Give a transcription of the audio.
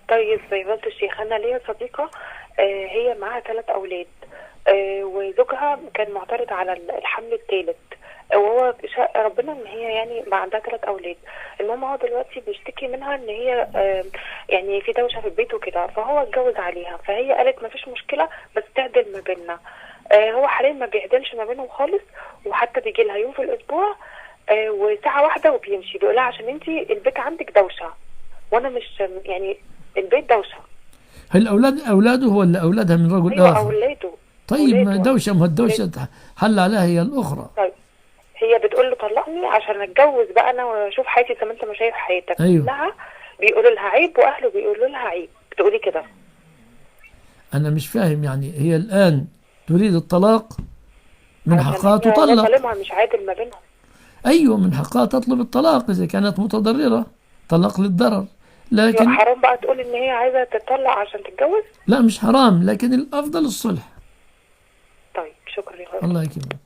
طيب يا فضيلة الشيخ، أنا ليا صديقة هي معاها 3 أولاد، وزوجها كان معترض على الحمل الثالث، وهو شاء ربنا ان هي يعني بقى عندها 3 أولاد. المهم هو دلوقتي بيشتكي منها ان هي يعني في دوشه في البيت وكده، فهو اتجوز عليها، فهي قالت ما فيش مشكله بس تعدل ما بيننا. هو حاليا ما بيعدلش ما بينهم خالص، وحتى بيجي لها يوم في الاسبوع وساعه واحده وبيمشي، بيقول لها عشان انتي البيت عندك دوشه وانا مش يعني البيت دوشه. هل أولاده ولا أولادها من رجل ايوه آخر؟ اولاده. طيب ما اولاده. دوشة، ما اولاده. الدوشة حل عليها هي الأخرى. طيب هي بتقول له طلقني عشان اتجوز بقى انا واشوف حياتي زي ما انت ما شايف حياتك. أيوه. اهلها بيقولوا لها عيب واهله بيقولوا لها عيب، بتقولي كده. أنا مش فاهم، يعني هي الآن تريد الطلاق، من علشان حقها هي هو تطلق. ظالمها مش عادل ما بينهم. أيوه، من حقها تطلب الطلاق إذا كانت متضررة، طلاق للضرر. يبقى لكن حرام بقى تقول ان هي عايزه تطلق عشان تتجوز. لا، مش حرام، لكن الأفضل الصلح. طيب شكرا يا فندم. الله يكرمك.